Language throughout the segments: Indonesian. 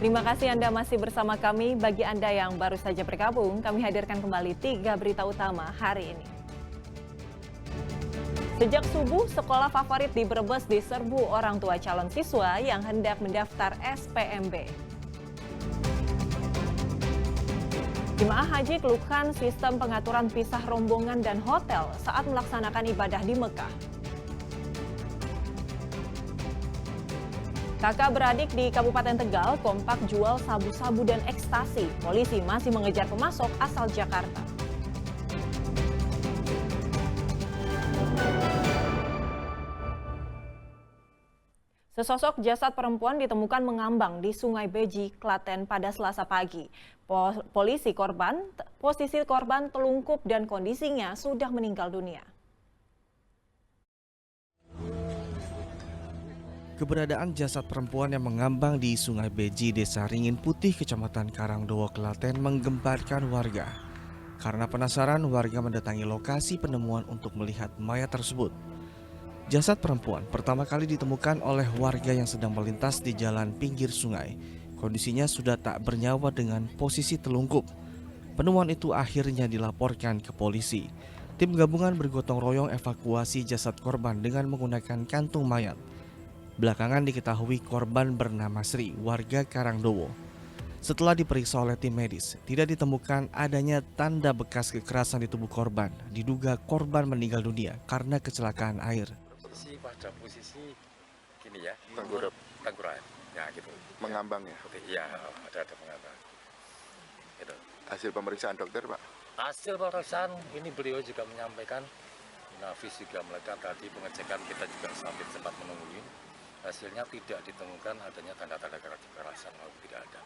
Terima kasih Anda masih bersama kami. Bagi Anda yang baru saja bergabung, kami hadirkan kembali 3 berita utama hari ini. Sejak subuh, sekolah favorit di Brebes diserbu orang tua calon siswa yang hendak mendaftar SPMB. Jemaah haji keluhkan sistem pengaturan pisah rombongan dan hotel saat melaksanakan ibadah di Mekah. Kakak beradik di Kabupaten Tegal kompak jual sabu-sabu dan ekstasi. Polisi masih mengejar pemasok asal Jakarta. Sesosok jasad perempuan ditemukan mengambang di Sungai Beji, Klaten pada Selasa pagi. Posisi korban telungkup dan kondisinya sudah meninggal dunia. Keberadaan jasad perempuan yang mengambang di Sungai Beji, Desa Ringin Putih, Kecamatan Karangdowo, Klaten menggemparkan warga. Karena penasaran, warga mendatangi lokasi penemuan untuk melihat mayat tersebut. Jasad perempuan pertama kali ditemukan oleh warga yang sedang melintas di jalan pinggir sungai. Kondisinya sudah tak bernyawa dengan posisi telungkup. Penemuan itu akhirnya dilaporkan ke polisi. Tim gabungan bergotong royong evakuasi jasad korban dengan menggunakan kantung mayat. Belakangan diketahui korban bernama Sri, warga Karangdowo. Setelah diperiksa oleh tim medis, tidak ditemukan adanya tanda bekas kekerasan di tubuh korban. Diduga korban meninggal dunia karena kecelakaan air. Pada posisi gini ya, Tengkurap, ya gitu. mengambang ya. Iya, ada mengambang. Gitu. Hasil pemeriksaan dokter, Pak. Hasil pemeriksaan ini beliau juga menyampaikan, nafis juga melekat tadi pengecekan kita juga sampai sempat menungguin. Hasilnya tidak ditemukan adanya tanda-tanda kekerasan, tidak ada.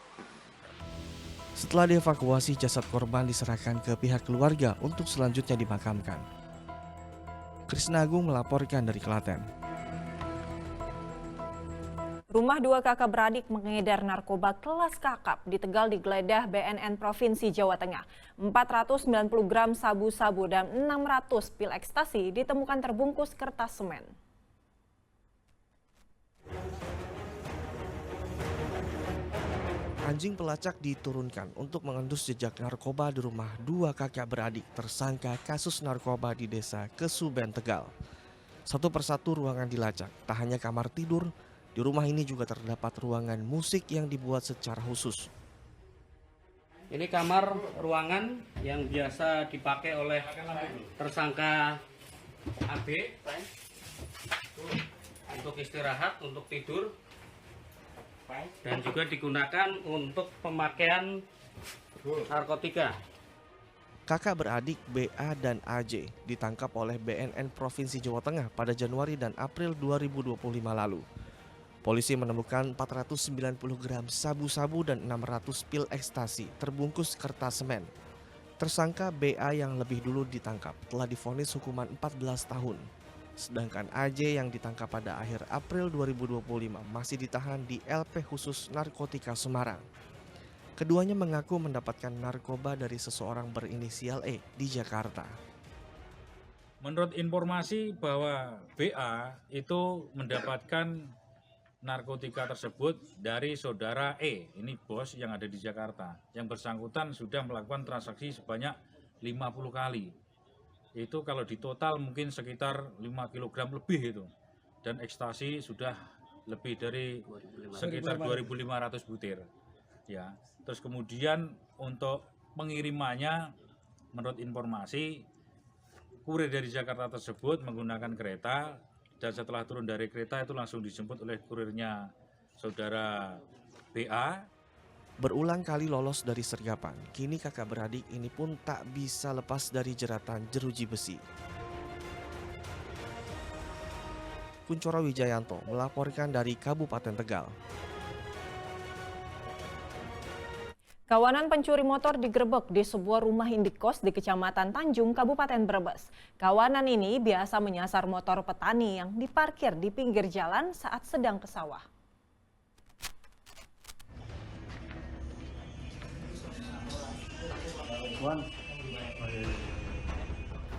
Setelah dievakuasi, jasad korban diserahkan ke pihak keluarga untuk selanjutnya dimakamkan. Krisna Agung melaporkan dari Klaten. Rumah dua kakak beradik mengedar narkoba kelas kakap di Tegal digeledah BNN Provinsi Jawa Tengah. 490 gram sabu-sabu dan 600 pil ekstasi ditemukan terbungkus kertas semen. Anjing pelacak diturunkan untuk mengendus jejak narkoba di rumah dua kakak beradik tersangka kasus narkoba di desa Kesuben, Tegal. Satu persatu ruangan dilacak, tak hanya kamar tidur, di rumah ini juga terdapat ruangan musik yang dibuat secara khusus. Ini kamar ruangan yang biasa dipakai oleh tersangka AB untuk istirahat, untuk tidur, dan juga digunakan untuk pemakaian narkotika. Kakak beradik BA dan AJ ditangkap oleh BNN Provinsi Jawa Tengah pada Januari dan April 2025 lalu. Polisi menemukan 490 gram sabu-sabu dan 600 pil ekstasi terbungkus kertas semen. Tersangka BA yang lebih dulu ditangkap telah divonis hukuman 14 tahun. Sedangkan AJ yang ditangkap pada akhir April 2025 masih ditahan di LP Khusus Narkotika Semarang. Keduanya mengaku mendapatkan narkoba dari seseorang berinisial E di Jakarta. Menurut informasi bahwa BA itu mendapatkan narkotika tersebut dari saudara E, ini bos yang ada di Jakarta. Yang bersangkutan sudah melakukan transaksi sebanyak 50 kali. Itu kalau di total mungkin sekitar 5 kg lebih itu. Dan ekstasi sudah lebih dari sekitar 2.500 butir. Ya. Terus kemudian untuk pengirimannya menurut informasi kurir dari Jakarta tersebut menggunakan kereta, dan setelah turun dari kereta itu langsung dijemput oleh kurirnya saudara BA. Berulang kali lolos dari sergapan, kini kakak beradik ini pun tak bisa lepas dari jeratan jeruji besi. Kuncoro Wijayanto melaporkan dari Kabupaten Tegal. Kawanan pencuri motor digerebek di sebuah rumah indekos di Kecamatan Tanjung, Kabupaten Brebes. Kawanan ini biasa menyasar motor petani yang diparkir di pinggir jalan saat sedang ke sawah.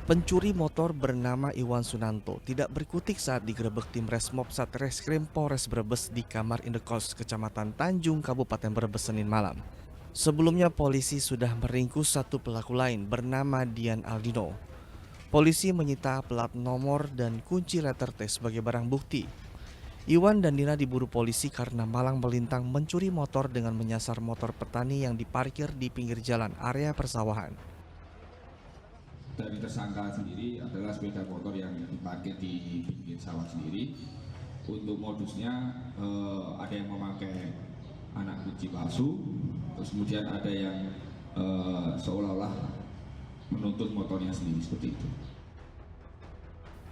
Pencuri motor bernama Iwan Sunanto tidak berkutik saat digerebek tim Resmob Satreskrim Polres Brebes di kamar indekos Kecamatan Tanjung, Kabupaten Brebes Senin malam. Sebelumnya polisi sudah meringkus satu pelaku lain bernama Dian Aldino. Polisi menyita plat nomor dan kunci letter T sebagai barang bukti. Iwan dan Dina diburu polisi karena malang melintang mencuri motor dengan menyasar motor petani yang diparkir di pinggir jalan area persawahan. Dari tersangka sendiri adalah sepeda motor yang diparkir di pinggir sawah sendiri. Untuk modusnya ada yang memakai anak kunci palsu, terus kemudian ada yang seolah-olah menuntut motornya sendiri seperti itu.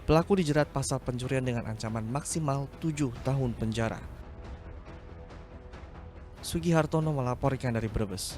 Pelaku dijerat pasal pencurian dengan ancaman maksimal 7 tahun penjara. Sugi Hartono melaporkan dari Brebes.